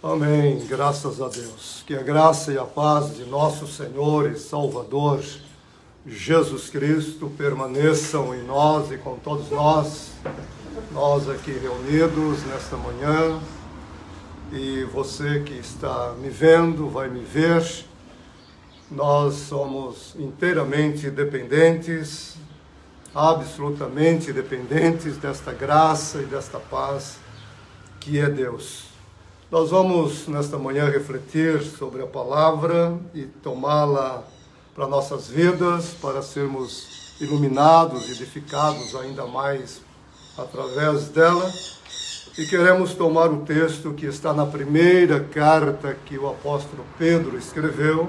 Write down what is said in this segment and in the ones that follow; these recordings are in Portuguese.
Amém. Graças a Deus. Que a graça e a paz de nosso Senhor e Salvador Jesus Cristo permaneçam em nós e com todos nós aqui reunidos nesta manhã. E você que está me vendo, vai me ver. Nós somos inteiramente dependentes, absolutamente dependentes desta graça e desta paz que é Deus. Nós vamos nesta manhã refletir sobre a palavra e tomá-la para nossas vidas, para sermos iluminados e edificados ainda mais através dela. E queremos tomar o texto que está na primeira carta que o apóstolo Pedro escreveu.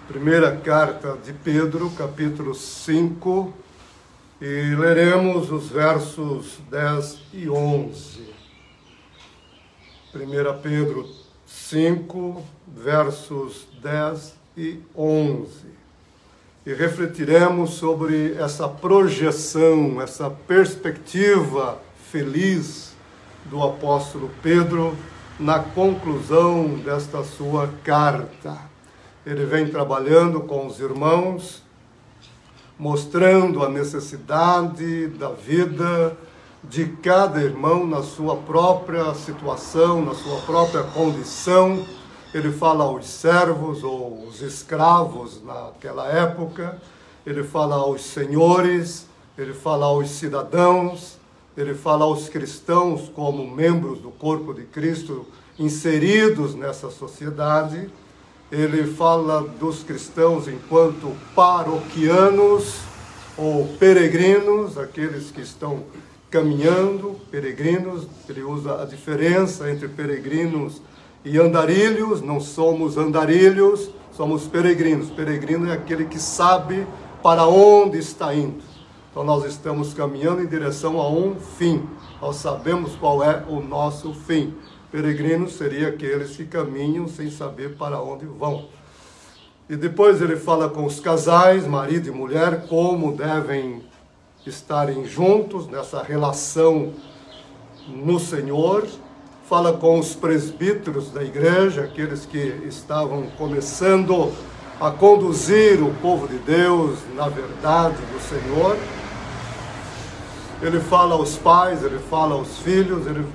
Primeira carta de Pedro, capítulo 5, e leremos os versos 10 e 11. 1 Pedro 5, versos 10 e 11. E refletiremos sobre essa projeção, essa perspectiva feliz do apóstolo Pedro na conclusão desta sua carta. Ele vem trabalhando com os irmãos, mostrando a necessidade da vida de cada irmão na sua própria situação, na sua própria condição. Ele fala aos servos ou os escravos naquela época, ele fala aos senhores, ele fala aos cidadãos, ele fala aos cristãos como membros do corpo de Cristo inseridos nessa sociedade. Ele fala dos cristãos enquanto paroquianos ou peregrinos, aqueles que estão caminhando, peregrinos. Ele usa a diferença entre peregrinos e andarilhos. Não somos andarilhos, somos peregrinos. Peregrino é aquele que sabe para onde está indo. Então nós estamos caminhando em direção a um fim. Nós sabemos qual é o nosso fim. Peregrinos seria aqueles que caminham sem saber para onde vão. E depois ele fala com os casais, marido e mulher, como devem estarem juntos nessa relação no Senhor. Fala com os presbíteros da igreja, aqueles que estavam começando a conduzir o povo de Deus na verdade do Senhor. Ele fala aos pais, ele fala aos filhos, ele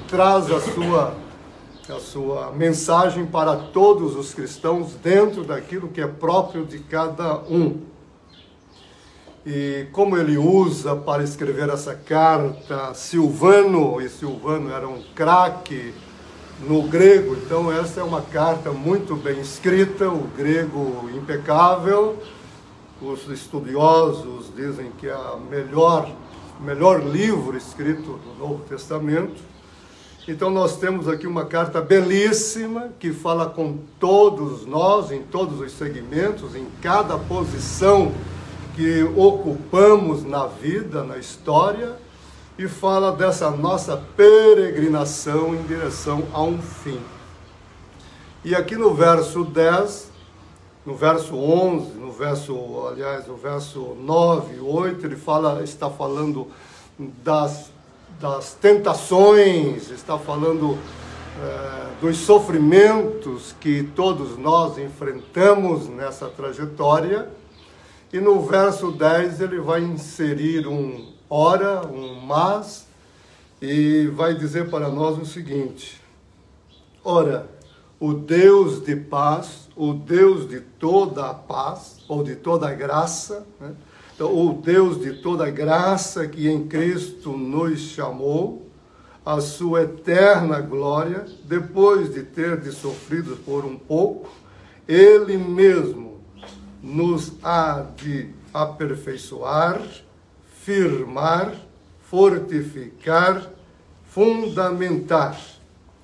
traz a sua mensagem para todos os cristãos dentro daquilo que é próprio de cada um. E como ele usa para escrever essa carta Silvano, e Silvano era um craque no grego, então essa é uma carta muito bem escrita, o grego impecável. Os estudiosos dizem que é o melhor livro escrito do Novo Testamento. Então nós temos aqui uma carta belíssima que fala com todos nós, em todos os segmentos, em cada posição que ocupamos na vida, na história, e fala dessa nossa peregrinação em direção a um fim. E aqui no verso 10, no verso 11, no verso 9 e 8, ele está falando das tentações, está falando dos sofrimentos que todos nós enfrentamos nessa trajetória. E no verso 10 ele vai inserir um ora, um mas, e vai dizer para nós o seguinte: ora, o Deus de paz, o Deus de toda a paz, ou de toda a graça, né? Então, o Deus de toda a graça que em Cristo nos chamou, a sua eterna glória, depois de ter sofrido por um pouco, Ele mesmo nos há de aperfeiçoar, firmar, fortificar, fundamentar.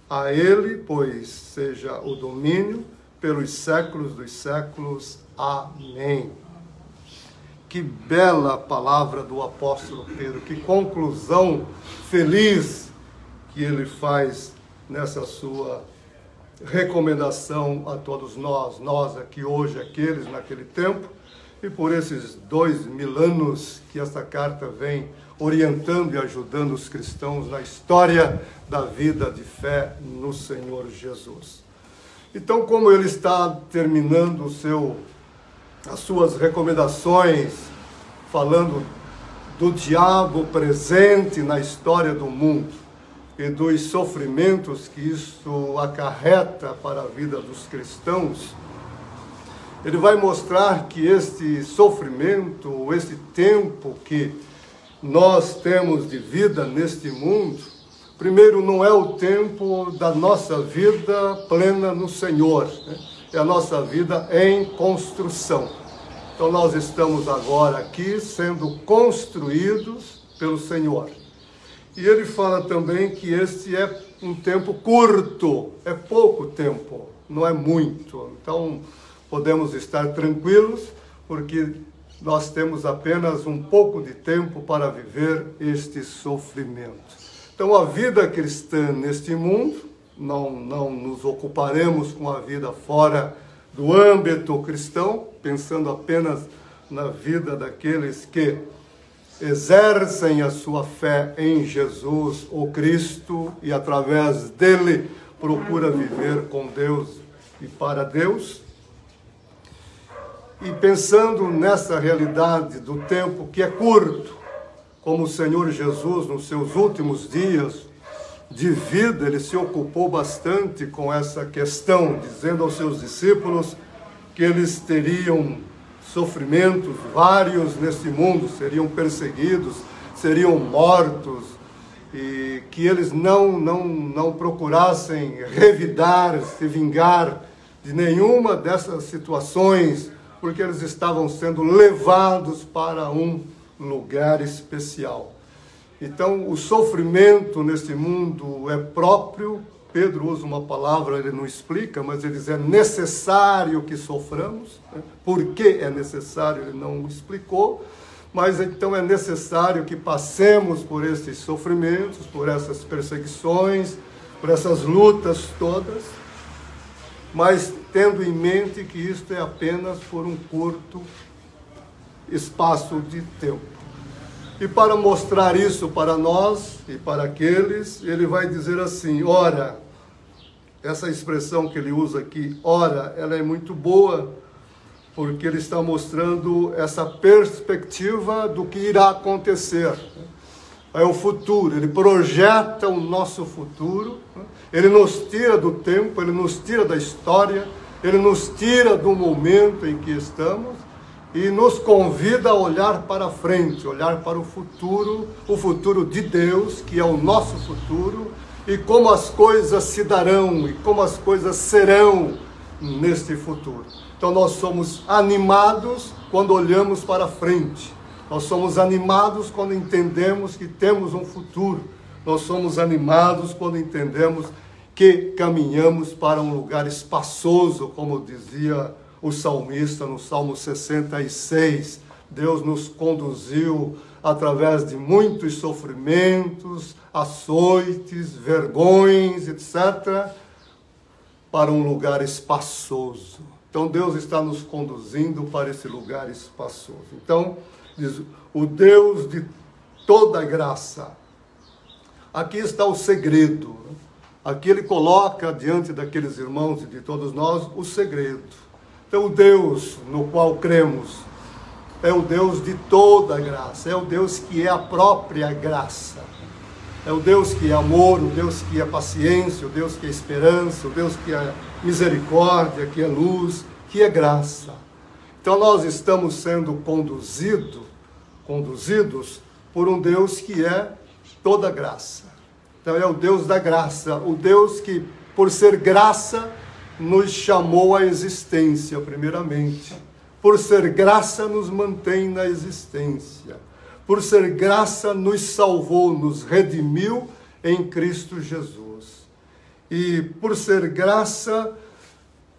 A Ele, pois, seja o domínio pelos séculos dos séculos. Amém. Que bela palavra do apóstolo Pedro, que conclusão feliz que ele faz nessa sua recomendação a todos nós aqui hoje, aqueles naquele tempo, e por esses 2000 anos que essa carta vem orientando e ajudando os cristãos na história da vida de fé no Senhor Jesus. Então, como ele está terminando as suas recomendações, falando do diabo presente na história do mundo e dos sofrimentos que isso acarreta para a vida dos cristãos, ele vai mostrar que este sofrimento, este tempo que nós temos de vida neste mundo, primeiro, não é o tempo da nossa vida plena no Senhor, né? É a nossa vida em construção. Então, nós estamos agora aqui sendo construídos pelo Senhor. E ele fala também que este é um tempo curto, é pouco tempo, não é muito. Então, podemos estar tranquilos, porque nós temos apenas um pouco de tempo para viver este sofrimento. Então, a vida cristã neste mundo, não nos ocuparemos com a vida fora do âmbito cristão, pensando apenas na vida daqueles que exercem a sua fé em Jesus, o Cristo, e através dele procura viver com Deus e para Deus. E pensando nessa realidade do tempo que é curto, como o Senhor Jesus, nos seus últimos dias de vida, ele se ocupou bastante com essa questão, dizendo aos seus discípulos que eles teriam sofrimentos vários neste mundo, seriam perseguidos, seriam mortos, e que eles não procurassem revidar, se vingar de nenhuma dessas situações, porque eles estavam sendo levados para um lugar especial. Então, o sofrimento neste mundo é próprio. Pedro usa uma palavra, ele não explica, mas ele diz, é necessário que soframos. Por que é necessário, ele não explicou. Mas então é necessário que passemos por esses sofrimentos, por essas perseguições, por essas lutas todas, mas tendo em mente que isto é apenas por um curto espaço de tempo. E para mostrar isso para nós e para aqueles, ele vai dizer assim, ora, essa expressão que ele usa aqui, ora, ela é muito boa, porque ele está mostrando essa perspectiva do que irá acontecer. É o futuro, ele projeta o nosso futuro, ele nos tira do tempo, ele nos tira da história, ele nos tira do momento em que estamos e nos convida a olhar para frente, olhar para o futuro de Deus, que é o nosso futuro, e como as coisas se darão e como as coisas serão neste futuro. Então nós somos animados quando olhamos para frente. Nós somos animados quando entendemos que temos um futuro. Nós somos animados quando entendemos que caminhamos para um lugar espaçoso, como dizia o salmista no Salmo 66. Deus nos conduziu através de muitos sofrimentos, açoites, vergonhas, etc., para um lugar espaçoso. Então Deus está nos conduzindo para esse lugar espaçoso. Então, diz, o Deus de toda graça. Aqui está o segredo. Aqui ele coloca diante daqueles irmãos e de todos nós o segredo. Então o Deus no qual cremos é o Deus de toda graça, é o Deus que é a própria graça. É o Deus que é amor, o Deus que é paciência, o Deus que é esperança, o Deus que é misericórdia, que é luz, que é graça. Então nós estamos sendo conduzidos por um Deus que é toda graça. Então é o Deus da graça, o Deus que, por ser graça, nos chamou à existência, primeiramente. Por ser graça, nos mantém na existência. Por ser graça, nos salvou, nos redimiu em Cristo Jesus. E por ser graça,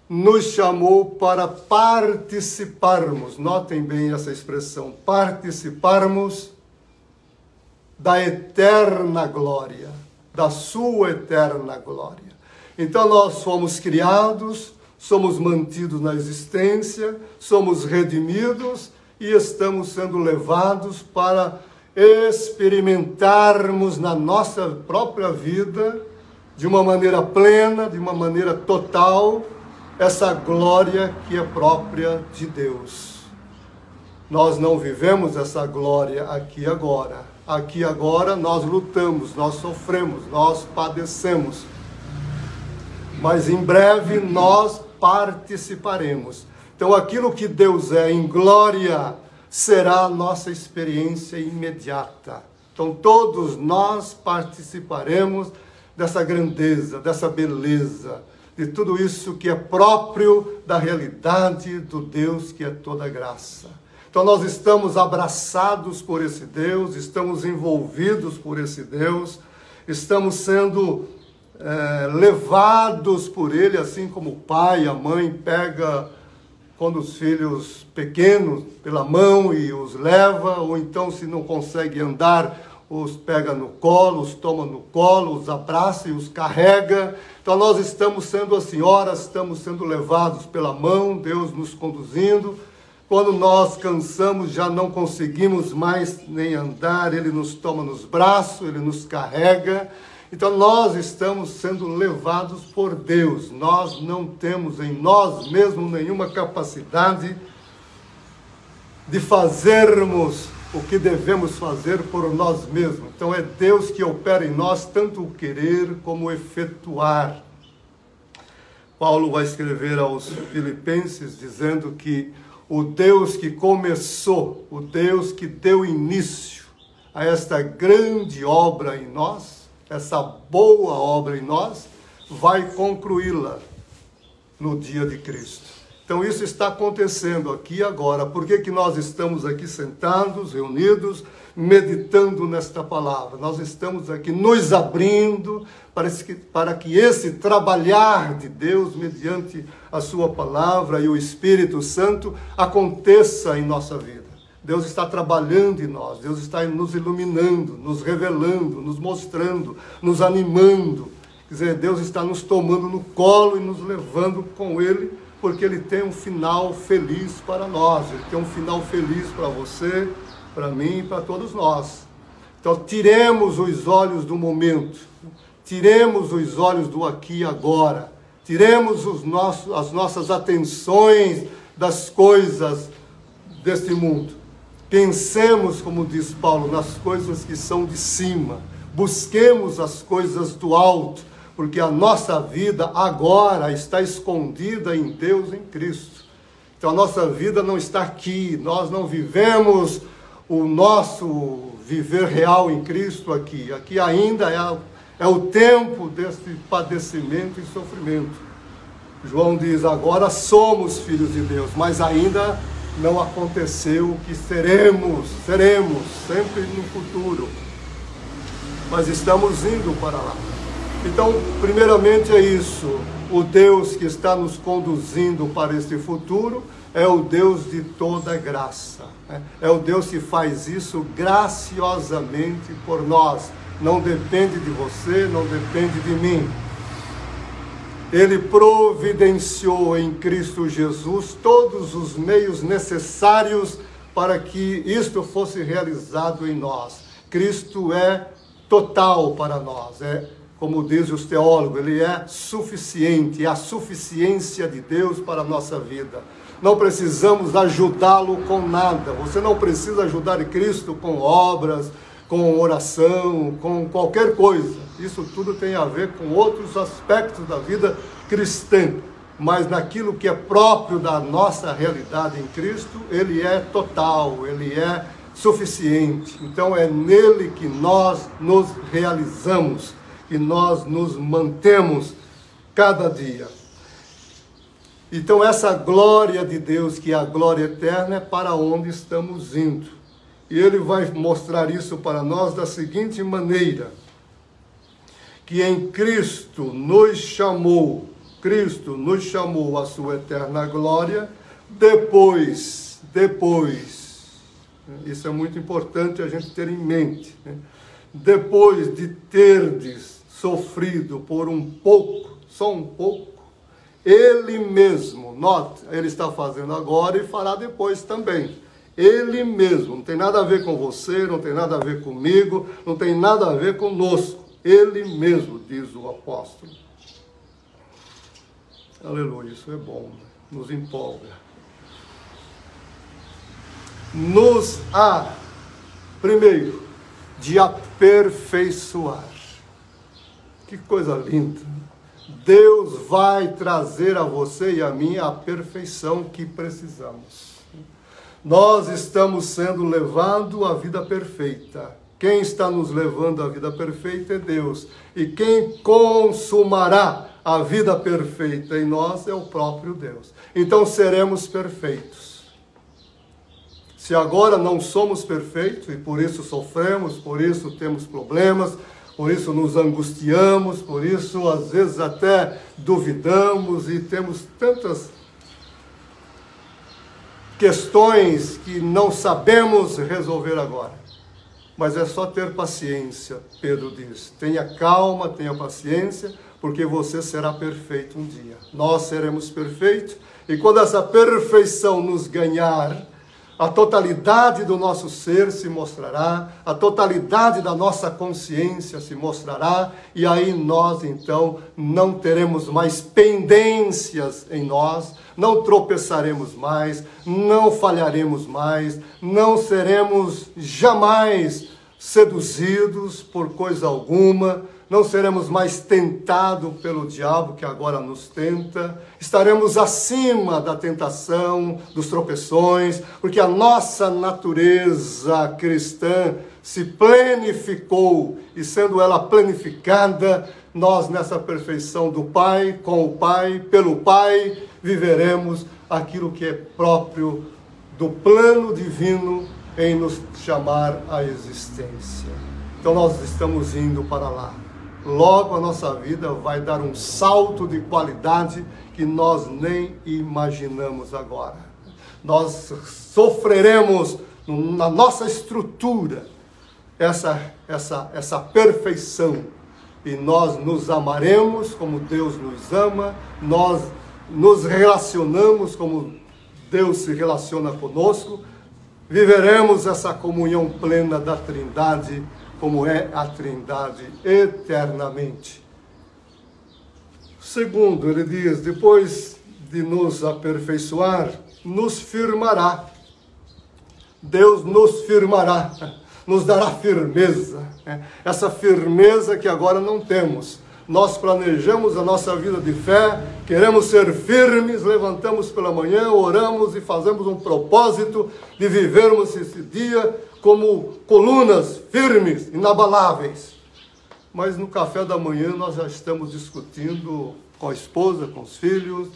nos chamou para participarmos, notem bem essa expressão, participarmos da eterna glória, da sua eterna glória. Então nós fomos criados, somos mantidos na existência, somos redimidos e estamos sendo levados para experimentarmos na nossa própria vida, de uma maneira plena, de uma maneira total, essa glória que é própria de Deus. Nós não vivemos essa glória aqui e agora. Aqui e agora nós lutamos, nós sofremos, nós padecemos. Mas em breve nós participaremos. Então aquilo que Deus é em glória será a nossa experiência imediata. Então todos nós participaremos dessa grandeza, dessa beleza, de tudo isso que é próprio da realidade do Deus que é toda graça. Então nós estamos abraçados por esse Deus, estamos envolvidos por esse Deus, estamos sendo levados por Ele, assim como o pai e a mãe pega quando os filhos pequenos pela mão e os leva, ou então se não consegue andar, os pega no colo, os toma no colo, os abraça e os carrega. Então nós estamos sendo assim, ora estamos sendo levados pela mão, Deus nos conduzindo. Quando nós cansamos, já não conseguimos mais nem andar, Ele nos toma nos braços, Ele nos carrega. Então nós estamos sendo levados por Deus. Nós não temos em nós mesmos nenhuma capacidade de fazermos o que devemos fazer por nós mesmos. Então é Deus que opera em nós tanto o querer como o efetuar. Paulo vai escrever aos Filipenses dizendo que o Deus que começou, o Deus que deu início a esta grande obra em nós, essa boa obra em nós, vai concluí-la no dia de Cristo. Então isso está acontecendo aqui e agora. Por que nós estamos aqui sentados, reunidos, meditando nesta palavra? Nós estamos aqui nos abrindo para que esse trabalhar de Deus, mediante a sua palavra e o Espírito Santo, aconteça em nossa vida. Deus está trabalhando em nós, Deus está nos iluminando, nos revelando, nos mostrando, nos animando. Quer dizer, Deus está nos tomando no colo e nos levando com Ele, porque Ele tem um final feliz para nós. Ele tem um final feliz para você, para mim e para todos nós. Então, tiremos os olhos do momento, tiremos os olhos do aqui e agora, tiremos as nossas atenções das coisas deste mundo. Pensemos, como diz Paulo, nas coisas que são de cima. Busquemos as coisas do alto, porque a nossa vida agora está escondida em Deus, em Cristo. Então a nossa vida não está aqui, nós não vivemos o nosso viver real em Cristo aqui. Aqui ainda é o tempo desse padecimento e sofrimento. João diz, agora somos filhos de Deus, mas ainda não aconteceu o que seremos sempre no futuro. Mas estamos indo para lá. Então, primeiramente é isso. O Deus que está nos conduzindo para este futuro é o Deus de toda graça. É o Deus que faz isso graciosamente por nós. Não depende de você, não depende de mim. Ele providenciou em Cristo Jesus todos os meios necessários para que isto fosse realizado em nós. Cristo é total para nós, como dizem os teólogos, Ele é suficiente, é a suficiência de Deus para a nossa vida. Não precisamos ajudá-lo com nada. Você não precisa ajudar Cristo com obras, com oração, com qualquer coisa. Isso tudo tem a ver com outros aspectos da vida cristã. Mas naquilo que é próprio da nossa realidade em Cristo, Ele é total, Ele é suficiente. Então é nele que nós nos realizamos, que nós nos mantemos cada dia. Então essa glória de Deus, que é a glória eterna, é para onde estamos indo. E Ele vai mostrar isso para nós da seguinte maneira, que em Cristo nos chamou à sua eterna glória, depois, isso é muito importante a gente ter em mente, né? Depois de terdes sofrido por um pouco, só um pouco, Ele mesmo, note, Ele está fazendo agora e fará depois também. Ele mesmo. Não tem nada a ver com você, não tem nada a ver comigo, não tem nada a ver conosco. Ele mesmo, diz o apóstolo. Aleluia, isso é bom, nos empolga. Nos há, primeiro, de aperfeiçoar. Que coisa linda. Deus vai trazer a você e a mim a perfeição que precisamos. Nós estamos sendo levados à vida perfeita. Quem está nos levando à vida perfeita é Deus. E quem consumará a vida perfeita em nós é o próprio Deus. Então seremos perfeitos. Se agora não somos perfeitos, e por isso sofremos, por isso temos problemas, por isso nos angustiamos, por isso às vezes até duvidamos e temos tantas questões que não sabemos resolver agora. Mas é só ter paciência, Pedro diz. Tenha calma, tenha paciência, porque você será perfeito um dia. Nós seremos perfeitos, e quando essa perfeição nos ganhar, a totalidade do nosso ser se mostrará, a totalidade da nossa consciência se mostrará, e aí nós então não teremos mais pendências em nós, não tropeçaremos mais, não falharemos mais, não seremos jamais seduzidos por coisa alguma, não seremos mais tentados pelo diabo que agora nos tenta, estaremos acima da tentação, dos tropeções, porque a nossa natureza cristã se plenificou, e sendo ela planificada, nós nessa perfeição do Pai, com o Pai, pelo Pai, viveremos aquilo que é próprio do plano divino em nos chamar à existência. Então nós estamos indo para lá. Logo a nossa vida vai dar um salto de qualidade que nós nem imaginamos agora. Nós sofreremos na nossa estrutura essa perfeição, e nós nos amaremos como Deus nos ama, nós nos relacionamos como Deus se relaciona conosco, viveremos essa comunhão plena da Trindade, como é a Trindade eternamente. Segundo, ele diz, depois de nos aperfeiçoar, nos firmará. Deus nos firmará, nos dará firmeza. Essa firmeza que agora não temos. Nós planejamos a nossa vida de fé, queremos ser firmes, levantamos pela manhã, oramos e fazemos um propósito de vivermos esse dia como colunas firmes, inabaláveis. Mas no café da manhã nós já estamos discutindo com a esposa, com os filhos,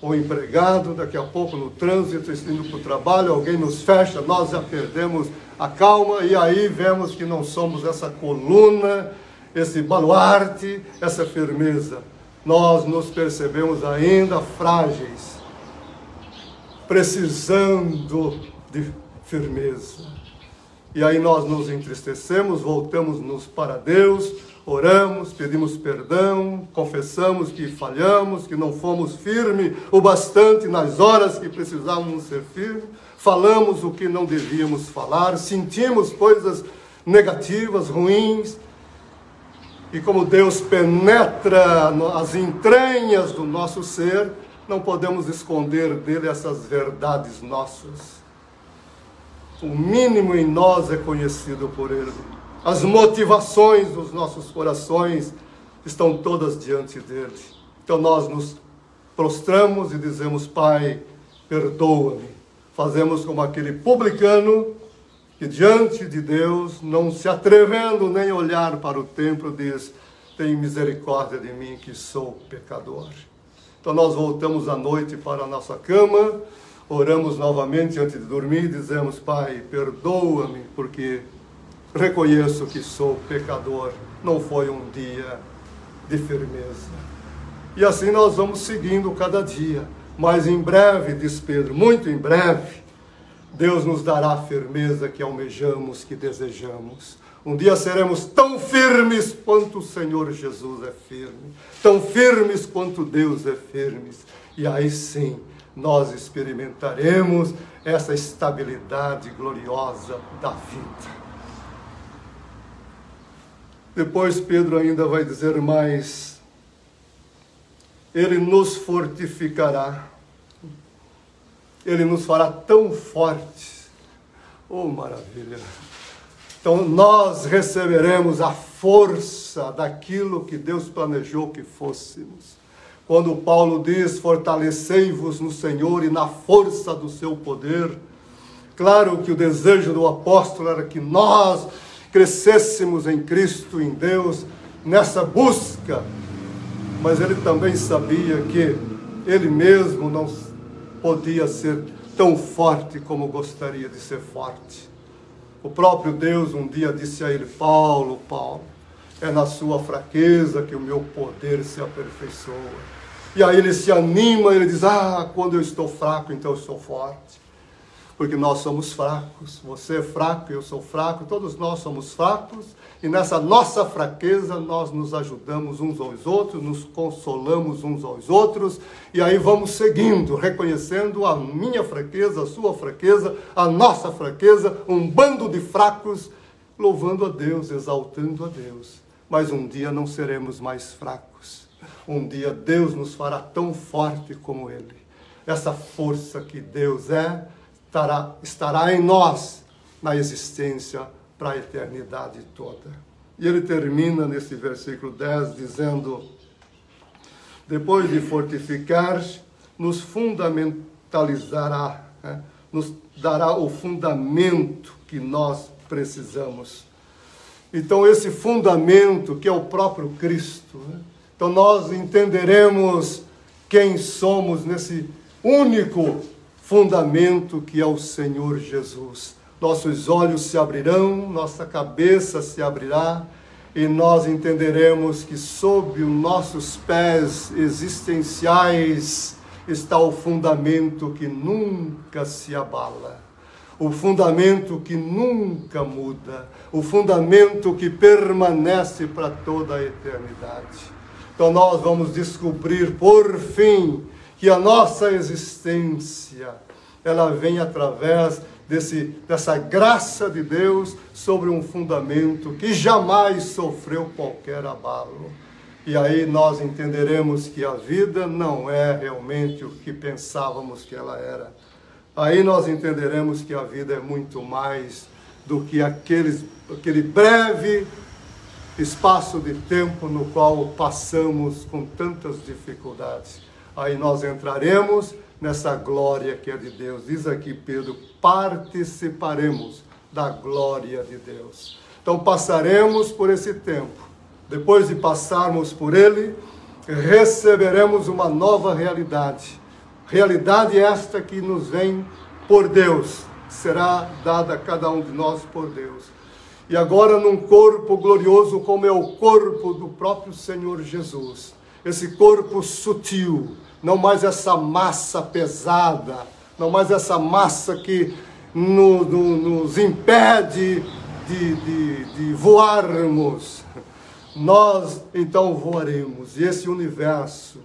com o empregado, daqui a pouco no trânsito, indo para o trabalho, alguém nos fecha, nós já perdemos a calma, e aí vemos que não somos essa coluna, esse baluarte, essa firmeza. Nós nos percebemos ainda frágeis, precisando de firmeza. E aí nós nos entristecemos, voltamos-nos para Deus, oramos, pedimos perdão, confessamos que falhamos, que não fomos firmes o bastante nas horas que precisávamos ser firmes, falamos o que não devíamos falar, sentimos coisas negativas, ruins, e como Deus penetra as entranhas do nosso ser, não podemos esconder dele essas verdades nossas. O mínimo em nós é conhecido por ele. As motivações dos nossos corações estão todas diante dele. Então nós nos prostramos e dizemos, Pai, perdoa-me. Fazemos como aquele publicano que diante de Deus, não se atrevendo nem olhar para o templo, diz, tem misericórdia de mim que sou pecador. Então nós voltamos à noite para a nossa cama, oramos novamente antes de dormir e dizemos, Pai, perdoa-me, porque reconheço que sou pecador, não foi um dia de firmeza. E assim nós vamos seguindo cada dia, mas em breve, diz Pedro, muito em breve, Deus nos dará a firmeza que almejamos, que desejamos. Um dia seremos tão firmes quanto o Senhor Jesus é firme, tão firmes quanto Deus é firme. E aí sim, nós experimentaremos essa estabilidade gloriosa da vida. Depois Pedro ainda vai dizer mais: Ele nos fortificará, Ele nos fará tão fortes. Oh, maravilha! Então nós receberemos a força daquilo que Deus planejou que fôssemos. Quando Paulo diz: fortalecei-vos no Senhor e na força do seu poder. Claro que o desejo do apóstolo era que nós crescêssemos em Cristo, em Deus, nessa busca. Mas ele também sabia que ele mesmo não podia ser tão forte como gostaria de ser forte. O próprio Deus um dia disse a ele: Paulo, Paulo, é na sua fraqueza que o meu poder se aperfeiçoa. E aí ele se anima, ele diz: quando eu estou fraco, então eu sou forte. Porque nós somos fracos, você é fraco, eu sou fraco, todos nós somos fracos, e nessa nossa fraqueza nós nos ajudamos uns aos outros, nos consolamos uns aos outros, e aí vamos seguindo, reconhecendo a minha fraqueza, a sua fraqueza, a nossa fraqueza, um bando de fracos, louvando a Deus, exaltando a Deus. Mas um dia não seremos mais fracos, um dia Deus nos fará tão forte como Ele. Essa força que Deus estará em nós, na existência, para a eternidade toda. E ele termina nesse versículo 10 dizendo: depois de fortificar, nos fundamentalizará, nos dará o fundamento que nós precisamos. Então esse fundamento que é o próprio Cristo, então nós entenderemos quem somos nesse único fundamento que é o Senhor Jesus. Nossos olhos se abrirão, nossa cabeça se abrirá, e nós entenderemos que sob os nossos pés existenciais está o fundamento que nunca se abala, o fundamento que nunca muda, o fundamento que permanece para toda a eternidade. Então nós vamos descobrir, por fim, que a nossa existência, ela vem através dessa graça de Deus sobre um fundamento que jamais sofreu qualquer abalo. E aí nós entenderemos que a vida não é realmente o que pensávamos que ela era. Aí nós entenderemos que a vida é muito mais do que aquele breve espaço de tempo no qual passamos com tantas dificuldades. Aí nós entraremos nessa glória que é de Deus. Diz aqui Pedro: participaremos da glória de Deus. Então passaremos por esse tempo. Depois de passarmos por ele, receberemos uma nova realidade. Realidade esta que nos vem por Deus, será dada a cada um de nós por Deus. E agora num corpo glorioso como é o corpo do próprio Senhor Jesus. Esse corpo sutil, não mais essa massa pesada, não mais essa massa que nos impede de voarmos. Nós então voaremos, e esse universo,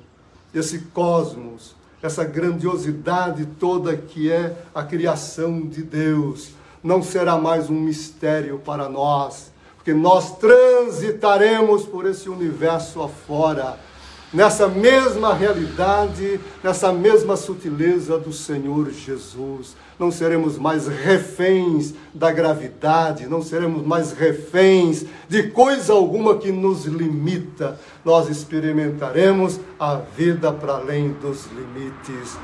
esse cosmos, essa grandiosidade toda que é a criação de Deus, não será mais um mistério para nós, porque nós transitaremos por esse universo afora, nessa mesma realidade, nessa mesma sutileza do Senhor Jesus. Não seremos mais reféns da gravidade, não seremos mais reféns de coisa alguma que nos limita. Nós experimentaremos a vida para além dos limites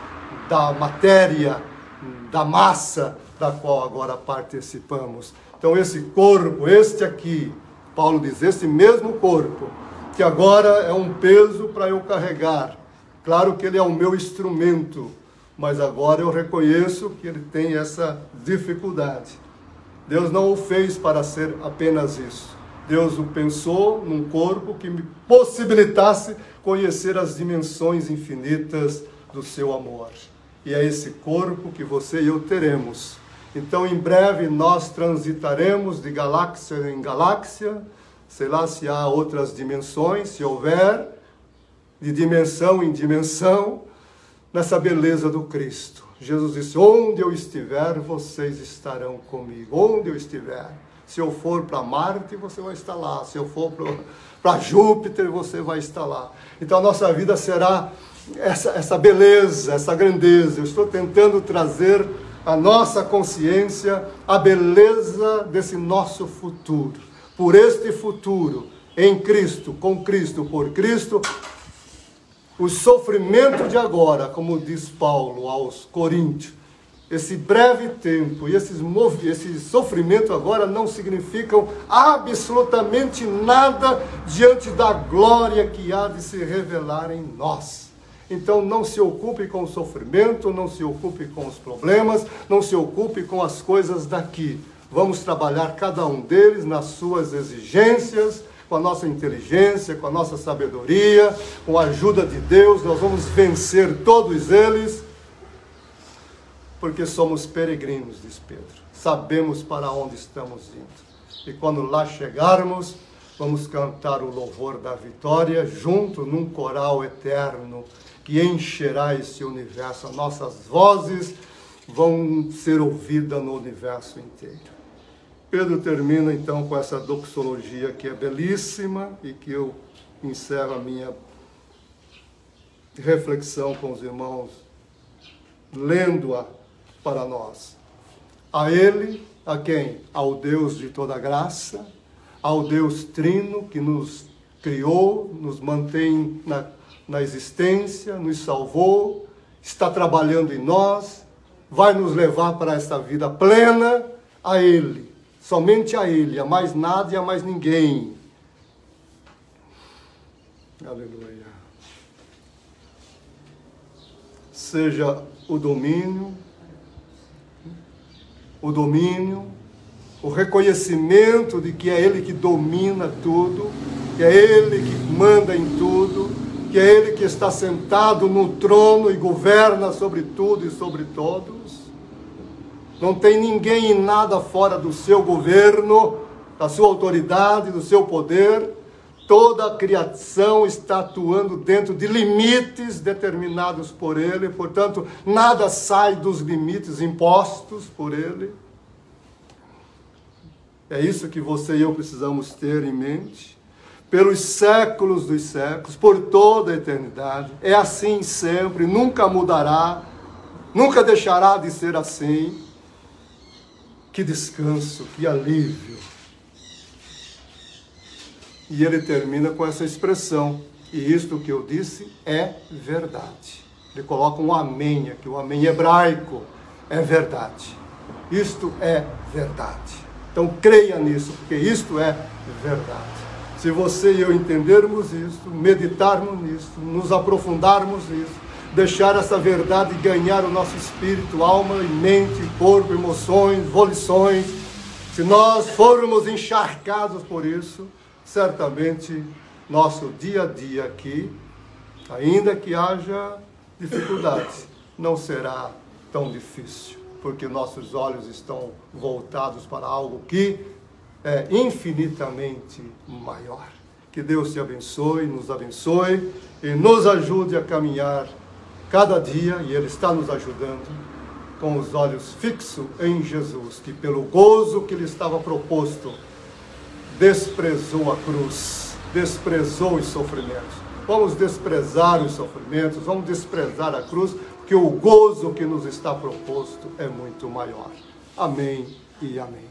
da matéria, da massa da qual agora participamos. Então esse corpo, este aqui, Paulo diz, esse mesmo corpo, que agora é um peso para eu carregar. Claro que ele é o meu instrumento, mas agora eu reconheço que ele tem essa dificuldade. Deus não o fez para ser apenas isso. Deus o pensou num corpo que me possibilitasse conhecer as dimensões infinitas do seu amor. E é esse corpo que você e eu teremos. Então, em breve, nós transitaremos de galáxia em galáxia, sei lá se há outras dimensões, se houver, de dimensão em dimensão, nessa beleza do Cristo. Jesus disse, onde eu estiver, vocês estarão comigo. Onde eu estiver. Se eu for para Marte, você vai estar lá. Se eu for para Júpiter, você vai estar lá. Então a nossa vida será essa beleza, essa grandeza. Eu estou tentando trazer à nossa consciência a beleza desse nosso futuro. Por este futuro, em Cristo, com Cristo, por Cristo, o sofrimento de agora, como diz Paulo aos Coríntios, esse breve tempo e esse sofrimento agora não significam absolutamente nada diante da glória que há de se revelar em nós. Então não se ocupe com o sofrimento, não se ocupe com os problemas, não se ocupe com as coisas daqui. Vamos trabalhar cada um deles nas suas exigências, com a nossa inteligência, com a nossa sabedoria, com a ajuda de Deus, nós vamos vencer todos eles, porque somos peregrinos, diz Pedro. Sabemos para onde estamos indo. E quando lá chegarmos, vamos cantar o louvor da vitória, junto num coral eterno, que encherá esse universo. As nossas vozes vão ser ouvidas no universo inteiro. Pedro termina então com essa doxologia que é belíssima e que eu encerro a minha reflexão com os irmãos, lendo-a para nós. A Ele, a quem? Ao Deus de toda graça, ao Deus Trino que nos criou, nos mantém na existência, nos salvou, está trabalhando em nós, vai nos levar para esta vida plena, a Ele. Somente a Ele, a mais nada e a mais ninguém. Aleluia. Seja o domínio, o reconhecimento de que é Ele que domina tudo, que é Ele que manda em tudo, que é Ele que está sentado no trono e governa sobre tudo e sobre todos. Não tem ninguém e nada fora do seu governo, da sua autoridade, do seu poder. Toda a criação está atuando dentro de limites determinados por Ele. Portanto, nada sai dos limites impostos por Ele. É isso que você e eu precisamos ter em mente. Pelos séculos dos séculos, por toda a eternidade. É assim sempre, nunca mudará, nunca deixará de ser assim. Que descanso, que alívio. E ele termina com essa expressão, e isto que eu disse é verdade. Ele coloca um amém aqui, o amém hebraico, é verdade. Isto é verdade. Então creia nisso, porque isto é verdade. Se você e eu entendermos isso, meditarmos nisso, nos aprofundarmos nisso, deixar essa verdade ganhar o nosso espírito, alma e mente, corpo, emoções, volições. Se nós formos encharcados por isso, certamente nosso dia a dia aqui, ainda que haja dificuldades, não será tão difícil, porque nossos olhos estão voltados para algo que é infinitamente maior. Que Deus te abençoe, nos abençoe e nos ajude a caminhar cada dia, e Ele está nos ajudando, com os olhos fixos em Jesus, que pelo gozo que lhe estava proposto, desprezou a cruz, desprezou os sofrimentos. Vamos desprezar os sofrimentos, vamos desprezar a cruz, porque o gozo que nos está proposto é muito maior. Amém e amém.